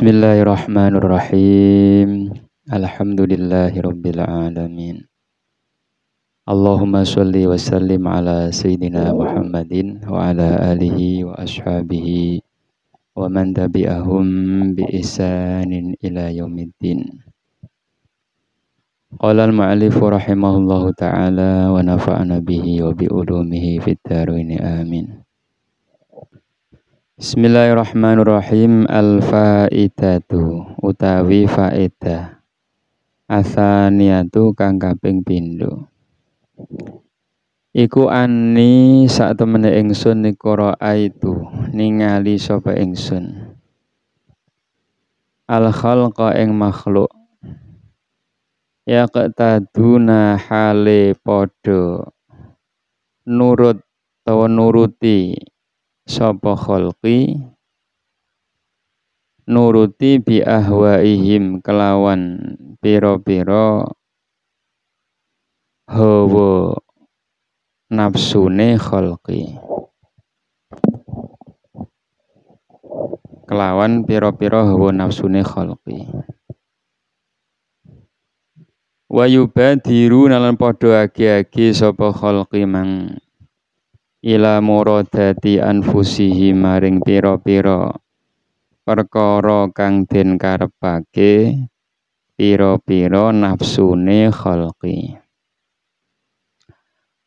Bismillahirrahmanirrahim. Alhamdulillahirabbil alamin. Allahumma sholli wa sallim ala sayyidina Muhammadin wa ala alihi wa ashabihi wa man tabi'ahum bi ihsanin ila yaumiddin. Qala al-mu'allif rahimahullahu ta'ala wa nafa'ana bihi wa bi ulumihi fid dharain amin. Bismillahirrahmanirrahim. Al-faidatu utawi faedah asaniyatu kang kaping pindho iku ani sak temene ingsun niku itu ningali sapa ingsun al khalqa ing makhluk ya qataduna hale padha nurut utawa nuruti sapa khalqi nuruti bi ahwaihim kelawan pira-pira hawa nafsune khalqi kelawan pira-pira hawa nafsune khalqi wa yubadiru lan padha agi-agi sapa khalqi mang ila muradati anfusihi maring pira-pira perkara kang den karepake pira-pira nafsune khalqi.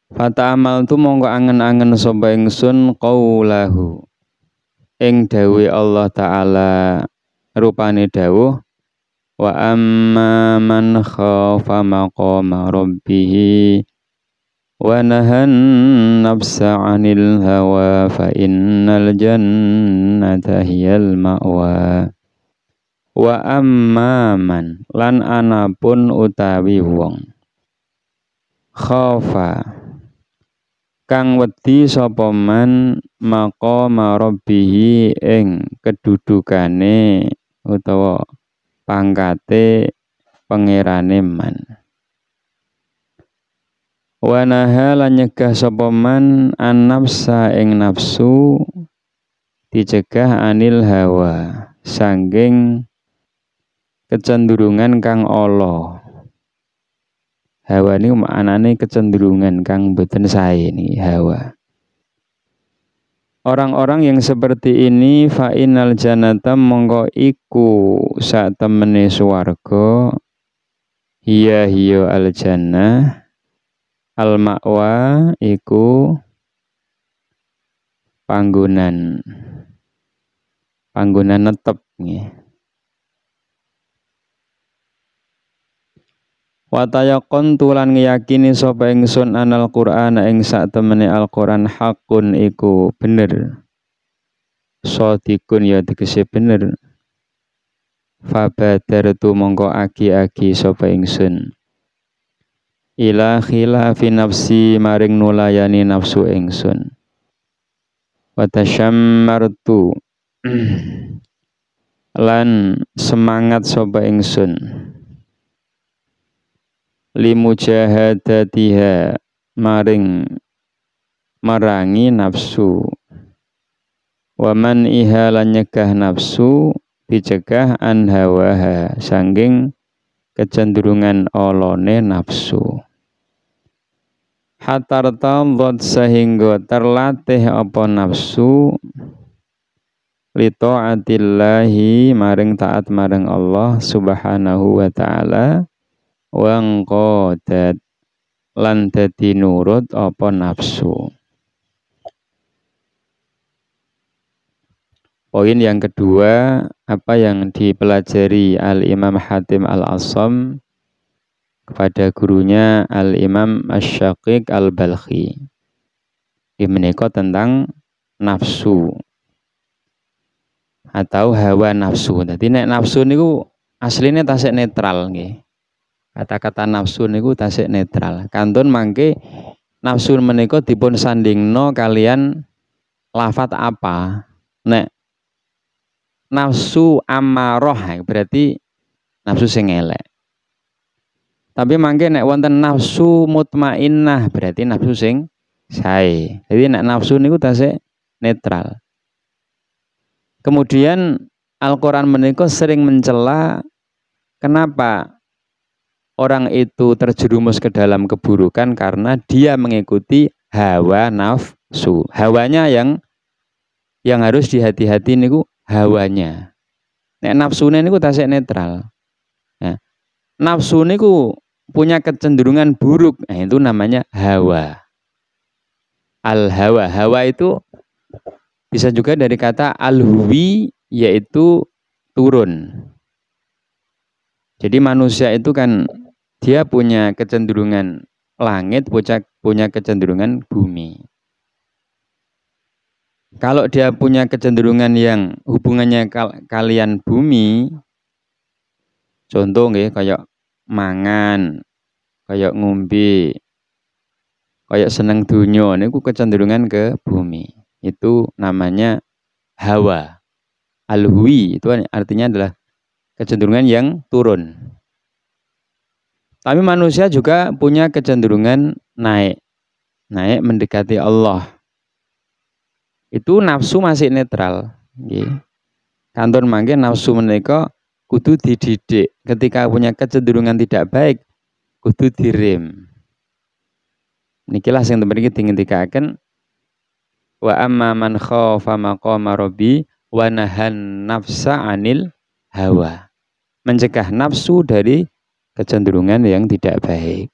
Fata'amal tu mongko angen-angen sapa ingsun qaulahu ing dawuh Allah taala rupane dawuh wa amma man khafa maqama rabbih wa nahan nafsa 'anil hawa fa innal jannata hiyal ma'wa wa amman lan anapun utawi wong khafa kang wedi sapa man maqama rabbih ing kedudukane utawa pangkate pangerane man wa nahala nyegah sapa man an nafsa ing nafsu dicegah anil hawa sangking kecenderungan kang ala. Hawa ini maknane kecenderungan kang boten sae niki hawa. Orang-orang yang seperti ini fa innal jannata mongko iku sak temene swarga hiya al jannah al-ma'wa iku panggonan netep nggih. Wa tayaqon tulan ngiyakini sapa ingsun anal Qur'an ing sak temene Al-Qur'an hakun iku bener. Shadiqun ya tegese bener. Fa badartu mongko agi-agi sapa ingsun ila khilafi nafsi maring nulayani nafsu ingsun wa tasyammartu lan semangat sapa ingsun limujahadatiha maring marangi nafsu wa man iha lan nyegah nafsu dicegah an hawaha sangking kecenderungan olone nafsu hatartamdot sehingga terlatih apa nafsu li ta'atillahi maring taat maring Allah subhanahu wa ta'ala wa qadat lan dadi nurut apa nafsu. Poin yang kedua, apa yang dipelajari Al-Imam Hatim Al-Assam kepada gurunya Al-Imam Asy-Syaqiq Al-Balkhi. Ini menika tentang nafsu atau hawa nafsu. Jadi nek nafsu niku aslinya tasik netral nggih. Kata-kata nafsu niku tasik netral. Kantun mangke nafsu menika dipun sandingno kalian lafat apa? Nek nafsu amarah berarti nafsu sing elek. Tapi mangke nek wonten nafsu mutmainnah berarti nafsu sing sae. Jadi nek nafsu niku tasik netral. Kemudian Al-Qur'an menika sering mencela kenapa orang itu terjerumus ke dalam keburukan karena dia mengikuti hawa nafsu. Hawanya yang harus dihati-hati niku hawanya. Nek nafsune niku tasik netral. Nah, nafsu niku punya kecenderungan buruk. Nah, itu namanya hawa. Al-hawa. Hawa itu bisa juga dari kata al-huwi, yaitu turun. Jadi manusia itu kan dia punya kecenderungan langit, punya kecenderungan bumi. Kalau dia punya kecenderungan yang hubungannya kalian bumi, contoh nggih kayak mangan, kayak ngombe, kayak seneng dunya, niku kecenderungan ke bumi. Itu namanya hawa. Al-huwi itu artinya adalah kecenderungan yang turun. Tapi manusia juga punya kecenderungan naik. Naik mendekati Allah. Itu nafsu masih netral. Kantor mangke nafsu menika kudu dididik. Ketika punya kecenderungan tidak baik, kudu direm. Nikilah sing temen iki dingendikaken wa amma man khafa maqama rabbi wa nahan nafsa 'anil hawa. Mencegah nafsu dari kecenderungan yang tidak baik.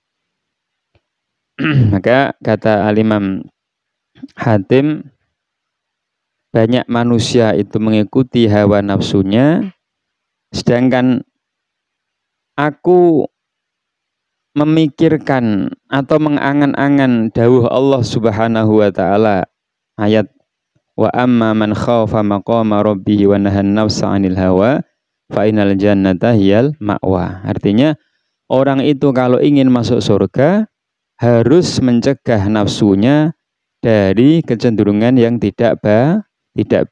Maka kata Al-Imam Hatim, banyak manusia itu mengikuti hawa nafsunya, sedangkan aku memikirkan atau mengangan-angan dawuh Allah Subhanahu wa taala ayat wa amma man khafa maqama rabbih wa nahan nafsa 'anil hawa fa innal jannata hiyal ma'wa. Artinya orang itu kalau ingin masuk surga harus mencegah nafsunya dari kecenderungan yang tidak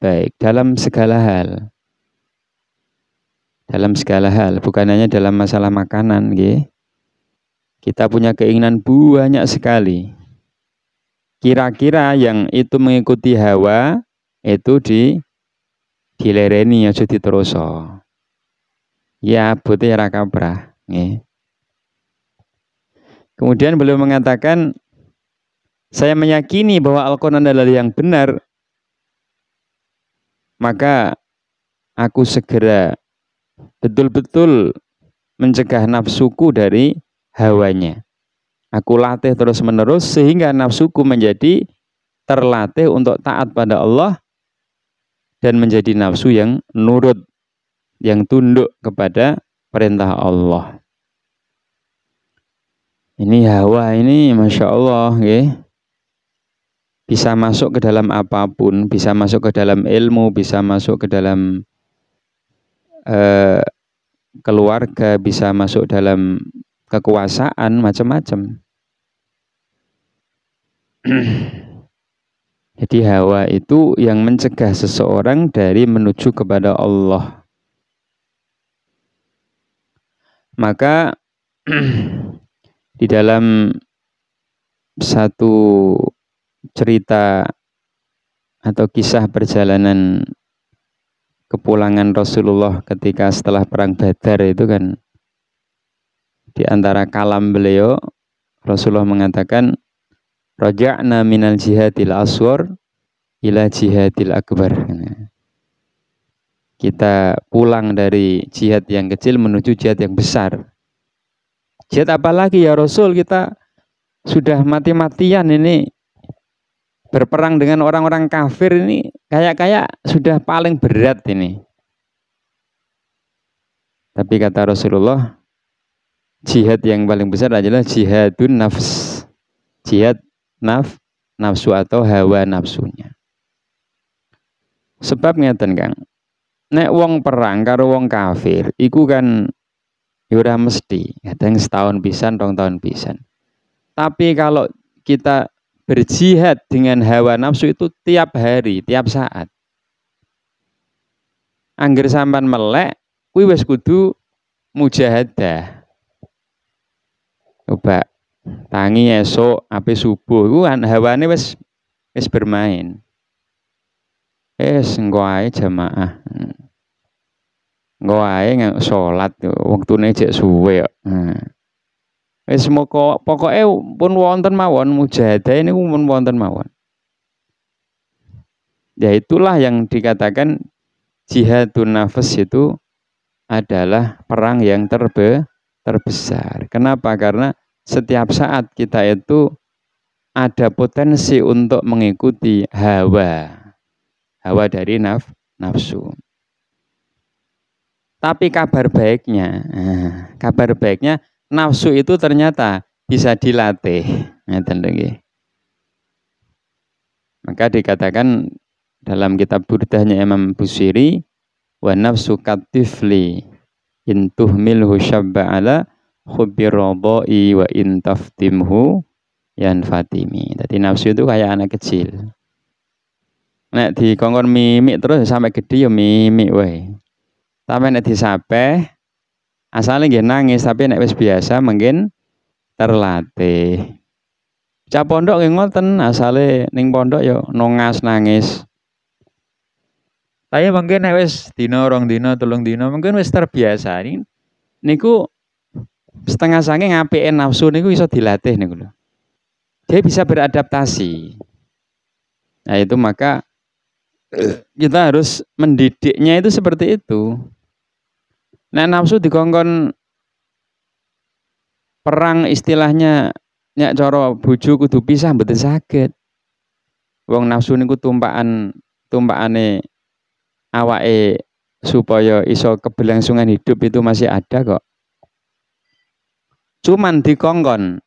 baik dalam segala hal. Dalam segala hal, bukan hanya dalam masalah makanan, nggih. Kita punya keinginan banyak sekali. Kira-kira yang itu mengikuti hawa itu dilereni aja diteruso. Ya, putih ra kabrah, nggih. Kemudian beliau mengatakan, saya meyakini bahwa Al-Quran adalah yang benar, maka aku segera betul-betul mencegah nafsuku dari hawanya. Aku latih terus-menerus sehingga nafsuku menjadi terlatih untuk taat pada Allah dan menjadi nafsu yang nurut, yang tunduk kepada perintah Allah. Ini hawa ini Masya Allah, bisa masuk ke dalam apapun, bisa masuk ke dalam ilmu, bisa masuk ke dalam keluarga, bisa masuk dalam kekuasaan, macam-macam. Jadi hawa itu yang mencegah seseorang dari menuju kepada Allah. Maka di dalam satu cerita atau kisah perjalanan kepulangan Rasulullah ketika setelah perang Badar itu kan, di antara kalam beliau Rasulullah mengatakan raja'na minal jihadil aswar ila jihadil akbar. Kita pulang dari jihad yang kecil menuju jihad yang besar. Jihad apa lagi ya Rasul, kita sudah mati-matian ini berperang dengan orang-orang kafir ini kayak sudah paling berat ini. Tapi kata Rasulullah, jihad yang paling besar adalah jihadun nafs. Jihad nafsu atau hawa nafsunya. Sebab ngeten Kang, nek wong perang karo wong kafir iku kan ora mesti, kadang setahun pisan, 2 tahun pisan. Tapi kalau kita berjihad dengan hawa nafsu itu tiap hari, tiap saat. Angger sampean melek, kuwi wis kudu mujahadah. Coba tangi esok ape subuh iku hawane wis bermain. Engko ae jamaah. Engko ae salat wektune jek suwe kok. Wis pokoke pun wonten mawon mujahadah ini pun wonten mawon. Ya itulah yang dikatakan jihadun nafas itu adalah perang yang terbesar. Kenapa? Karena setiap saat kita itu ada potensi untuk mengikuti hawa dari nafsu. Tapi kabar baiknya nafsu itu ternyata bisa dilatih. Maka dikatakan dalam kitab Burdahnya Imam Busiri, wa nafsu katifli in tuhmilhu syabba ala khubbi radai wa in taftimhu yan fatimi. Jadi nafsu itu kayak anak kecil. Nek dikongkon mimik terus sampai gede ya mimik wae. Tapi nek disapeh asale nggih nangis, tapi nek wis biasa mungkin terlatih. Cah pondok nggih ngoten, asale ning pondok ya nongas nangis. Tapi mungkin nek wis dina, rong dina, telung dina mungkin wis terbiasa. Niku setengah sange ngapike nafsu niku iso dilatih niku lho. Dia bisa beradaptasi. Nah itu maka kita harus mendidiknya itu seperti itu. Nah nafsu dikongkon perang istilahnya nyak cara bojo kudu pisah mboten saged. Wong nafsu niku tumpakane awake supaya iso keberlangsungan hidup itu masih ada kok. Cuman dikongkon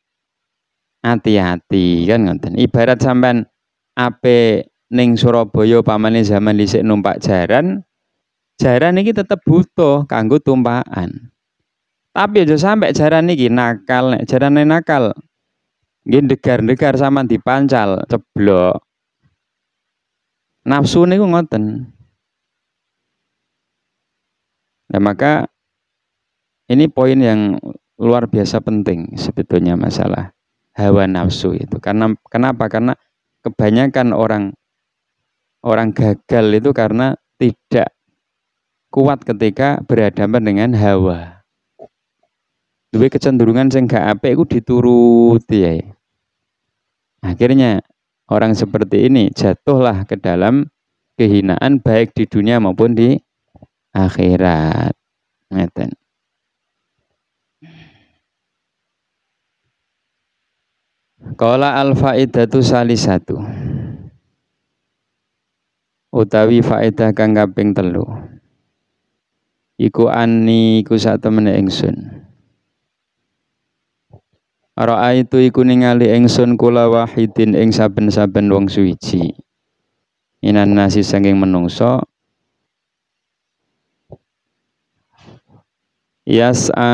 hati-hati kan ngoten. Ibarat sampean ape ning Surabaya pamane zaman dhisik numpak jaran iki tetep butuh kanggo tumpakan. Tapi aja sampai jaran iki nakal, nek jarane nakal nggih ndegar-ndegar sampean dipancal, ceblok. Nafsu niku ngoten. Nah, maka ini poin yang luar biasa penting sebetulnya masalah hawa nafsu itu. Kenapa? Karena kebanyakan orang gagal itu karena tidak kuat ketika berhadapan dengan hawa. Duwe kecenderungan sing gak apik iku dituruti ya. Akhirnya orang seperti ini jatuhlah ke dalam kehinaan baik di dunia maupun di akhirat. Ngeten. Qala al-faidatu salisatu. Utawi faedah kang kaping 3. Iku ani iku sak temene ingsun. Ra'aitu iku ningali ingsun kula wahidin ing saben-saben wong suwiji. Inan nasi saking menungso yas'a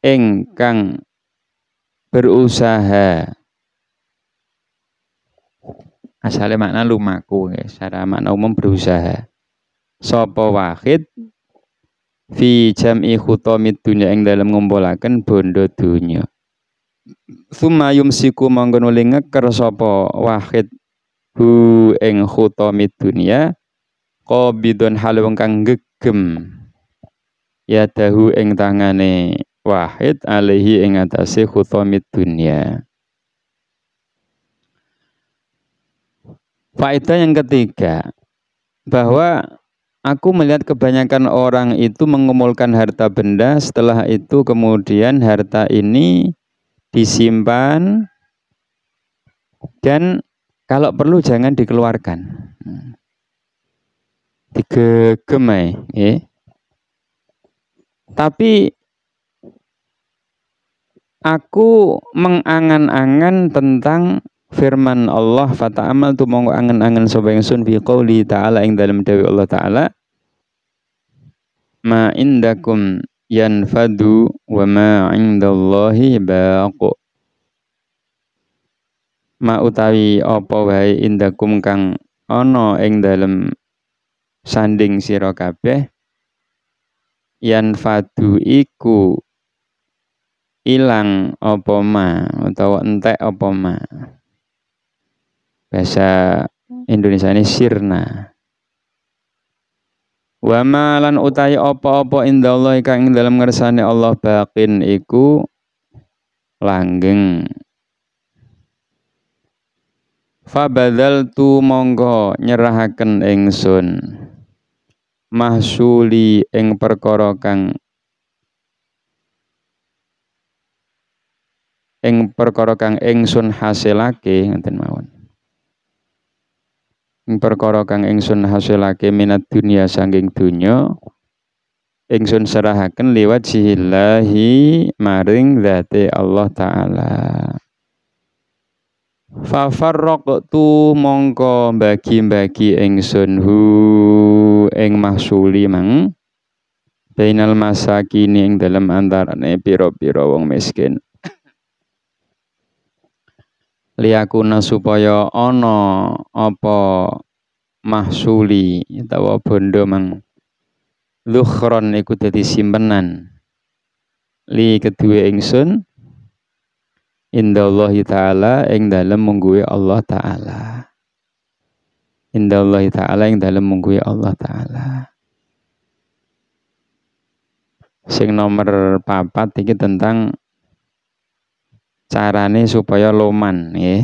ingkang berusaha. Asale makna lumaku ya, secara makna umum berusaha. Sapa wahid fi jam'i khutamid dunya ing dalem ngumpulaken bondo dunya. Summa yumsiku monggo nuli ngeker sapa wahid hu ing khutamid dunya qabidun halung kang gegem ya dahu ing tangane wahid alaihi ing atase khutamid dunya. Faedah yang ketiga, bahwa aku melihat kebanyakan orang itu mengumpulkan harta benda, setelah itu kemudian harta ini disimpan dan kalau perlu jangan dikeluarkan. Digegem ya. Tapi aku mengangan-angan tentang firman Allah, fata'amal tu monggo angen-angen sapa ingsun fi qouli ta'ala ing dalem dawuh Allah taala, ma indakum yanfadu wa ma indallahi baqu. Ma utawi apa wae indakum kang ana ing dalem sanding sira kabeh yanfadu iku ilang apa ma utawa entek apa ma. Bahasa Indonesia ini sirna. Wa ma lan utahe apa-apa indallahi kang ing dalem ngersane Allah baqin iku langgeng. Fa badzaltu monggo nyerahaken ingsun mahsuli ing perkara kang ingsun hasilake ngoten mawon. Ing perkara kang ingsun hasilake minat dunia saking dunya ingsun serahaken liwat sihillahi maring zate Allah taala. Fa farraqtu mongko bagi-bagi ingsun hu ing mahsuli mang bainal masakini ing dalem antarane pira-pira wong miskin. Liyakuna supaya ana apa mahsuli utawa bondo mang lukhron iku dadi simpenan li kedue ingsun indallahi ta'ala ing dalem mungguhe Allah ta'ala. Indallahi ta'ala ing dalem mungguhe Allah ta'ala. Sing nomor 4 iki tentang carane supaya loman nggih.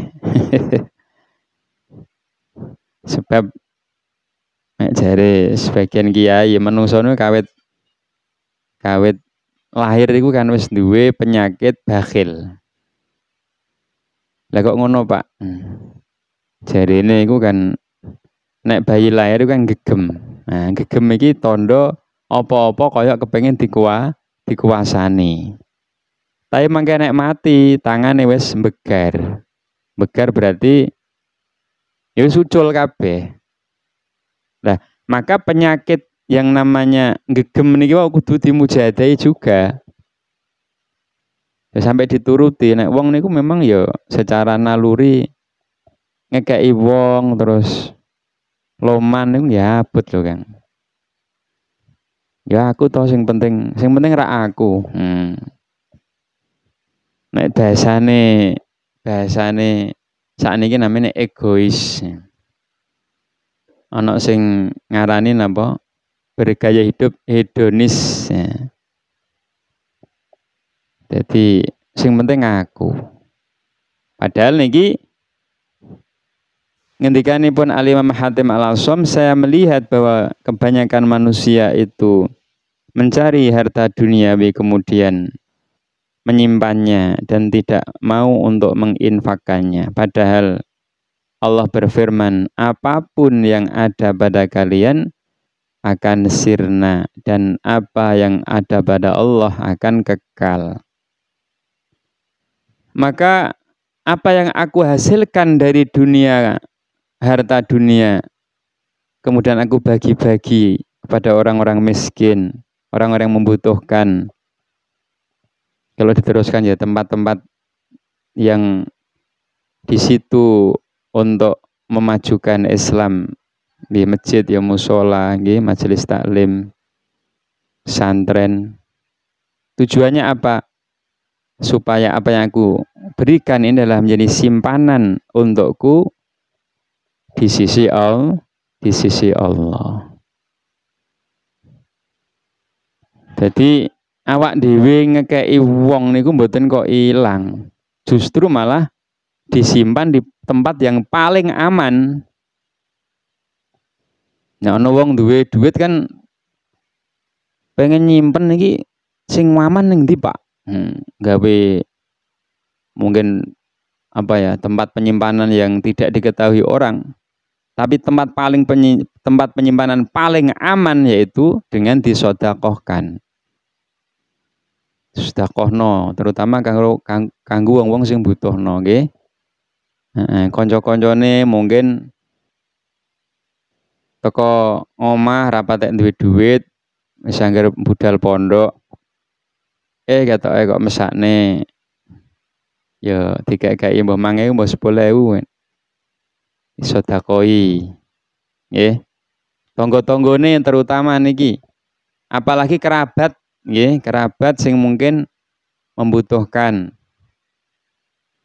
Sebab nek jare sebagian kiai menungso kawit lahir iku kan wis duwe penyakit bakhil. Lah kok ngono, Pak? Jarene iku kan nek bayi lahir kan gegem. Nah, gegem iki tondo apa-apa kaya kepengin dikuasani. Tapi mangke nek mati tangane wis mbegar. Mbegar berarti ya ucul kabeh. Nah, maka penyakit yang namanya gegem niki kudu dimujadahi juga. Ya, sampai dituruti nek wong niku memang ya secara naluri ngekeki wong terus loman niku ya abot lho Kang. Ya aku toh sing penting ra aku. Nek bahasane sakniki namanya egois. Ana sing ngarani napa? Bergaya hidup hedonis. Ya. Jadi sing penting aku. Padahal niki ngendikanipun Al-Imam Hatim Al-Asam, saya melihat bahwa kebanyakan manusia itu mencari harta duniawi kemudian menyimpannya dan tidak mau untuk menginfakkannya. Padahal Allah berfirman, apapun yang ada pada kalian akan sirna dan apa yang ada pada Allah akan kekal. Maka apa yang aku hasilkan dari dunia, harta dunia, kemudian aku bagi-bagi kepada orang-orang miskin, orang-orang yang membutuhkan. Kalau diteruskan ya tempat-tempat yang di situ untuk memajukan Islam, di masjid ya musola, di majelis taklim, santren. Tujuannya apa? Supaya apa yang aku berikan ini adalah menjadi simpanan untukku di sisi Allah. Jadi awak dhewe ngekei wong niku mboten kok ilang. Justru malah disimpan di tempat yang paling aman. Nah, ana wong duwe duit kan pengen nyimpen iki sing aman ning ndi, Pak? Gawe mungkin apa ya, tempat penyimpanan yang tidak diketahui orang. Tapi tempat penyimpanan paling aman yaitu dengan disedekahkan. Sedekahno terutama kanggo wong-wong sing butuhno nggih. Kanca-kancane mungkin teko omah rapatek duwe duit, wis anggere budal pondok. Ketoke kok mesakne ya dikek-keki mbah 5.000 mbah 10.000. Sedekoi. Nggih. Tangga-tanggane terutama niki. Apalagi kerabat, nggih, kerabat sing mungkin membutuhkan.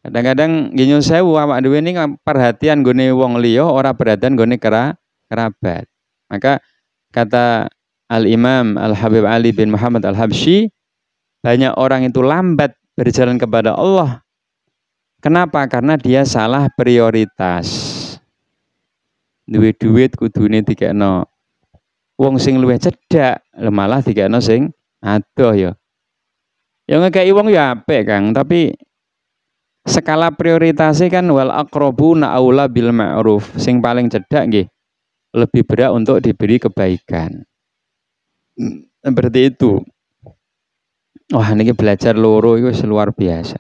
Kadang-kadang nggih nyuwun sewu awak dhewe niki perhatian nggone wong liya ora perhatian nggone kerabat. Maka kata Al-Imam Al-Habib Ali bin Muhammad Al-Habsyi, banyak orang itu lambat berjalan kepada Allah. Kenapa? Karena dia salah prioritas. Duit kudune dikekno wong sing luwih cedhak, malah dikekno sing adoh ya. Ya ngekeki wong ya apik, Kang, tapi skala prioritasnya kan wal aqrabuna aula bil ma'ruf. Sing paling cedhak nggih lebih berat untuk diberi kebaikan. Seperti itu. Wah, ini belajar loro itu luar biasa.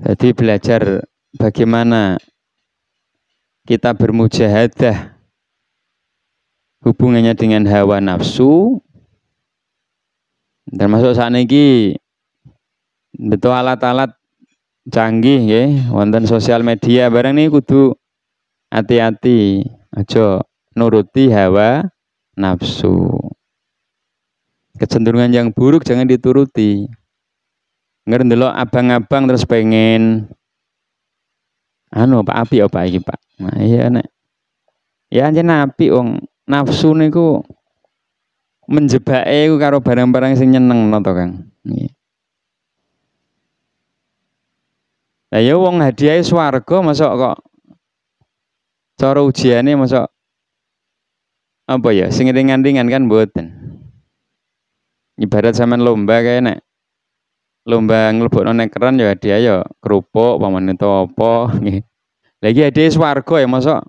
Jadi belajar bagaimana kita bermujahadah hubungannya dengan hawa nafsu, termasuk saat ini betul alat-alat canggih ya, wonten sosial media barang ini kudu hati-hati, aja nuruti hawa nafsu. Kecenderungan yang buruk jangan dituruti. Ngerti lho abang-abang terus pengen Pak api apa iki Pak. Nah iya nek. Ya anjen api wong nafsu niku menjebake karo barang-barang sing nyenengno to Kang. Nggih. Lah ya wong hadiah swarga masuk kok cara ujiane masuk apa ya sing ringan-ringan kan mboten. Ibarat sampean lomba kayak nek lomba nglebokno nek keran ya hadiah ya kerupuk pamane to apa nggih. Lagi hadiah swarga ya masuk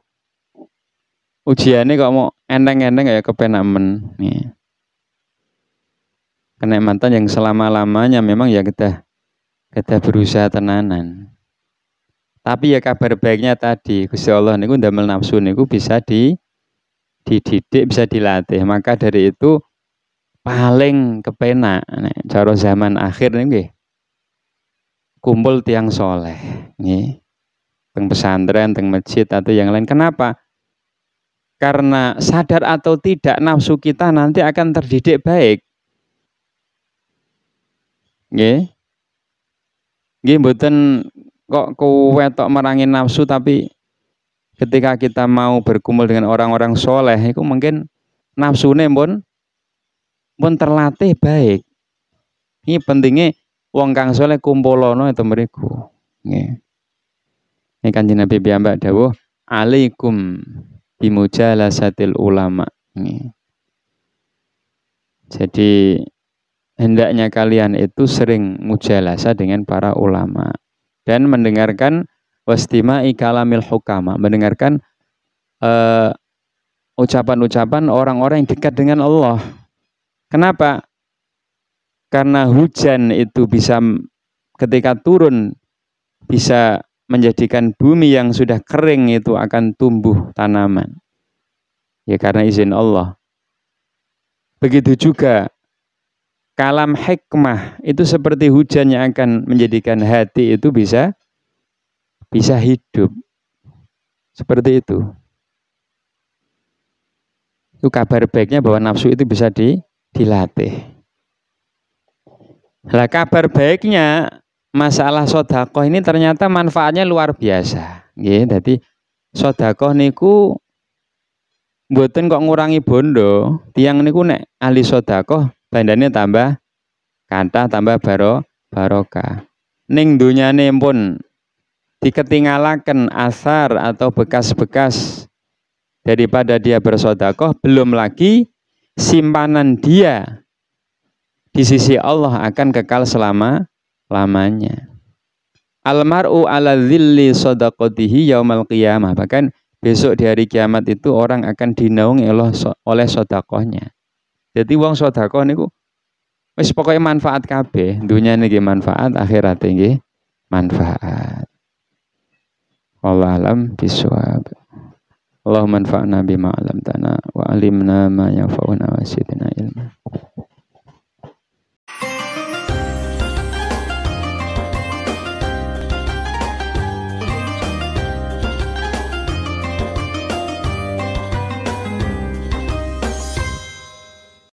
ujiannya kok mau enteng-enteng kayak kepenak men. Kenikmatan yang selama-lamanya memang ya kita berusaha tenanan. Tapi ya kabar baiknya tadi Gusti Allah niku ndamel nafsu niku bisa dididik, bisa dilatih. Maka dari itu paling kepenak cara zaman akhir nggih kumpul tiang soleh nggih. Teng pesantren, teng masjid atau yang lain. Kenapa? Karena sadar atau tidak nafsu kita nanti akan terdidik baik. Nggih. Nggih mboten kok kowe tok merangi nafsu tapi ketika kita mau berkumpul dengan orang-orang soleh itu mungkin nafsune pun terlatih baik. Ini pentingnya wong kang soleh kumpulono itu mriku. Nggih. Ini Kanjeng Nabi piyambak dawuh alaikum bimujalasatil ulama. Jadi hendaknya kalian itu sering mujalasa dengan para ulama dan mendengarkan wastima'i kalamil hukama, mendengarkan ucapan-ucapan orang-orang yang dekat dengan Allah. Kenapa? Karena hujan itu bisa ketika turun bisa menjadikan bumi yang sudah kering itu akan tumbuh tanaman. Ya karena izin Allah. Begitu juga kalam hikmah itu seperti hujan yang akan menjadikan hati itu bisa hidup. Seperti itu. Itu kabar baiknya bahwa nafsu itu bisa dilatih. Lah kabar baiknya masalah sedekah ini ternyata manfaatnya luar biasa. Nggih, dadi sedekah niku mboten kok ngurangi bondo. Tiang niku nek ahli sedekah bandane tambah kathah, tambah barokah. Ning donyane pun diketinggalaken asar atau bekas-bekas daripada dia bersedekah, belum lagi simpanan dia di sisi Allah akan kekal selama-lamanya. Almar'u ala dhilli sadaqatihi yaumal qiyamah. Bahkan besok di hari kiamat itu orang akan dinaungi oleh sedekahnya. Jadi wong sedekah niku wis pokoke manfaat kabeh, dunya niki manfaat, akhirat niki manfaat. Wallahu alam bisawab. Allahumma anfa'na bima 'allamtana wa 'allimna ma yanfa'una wa zidna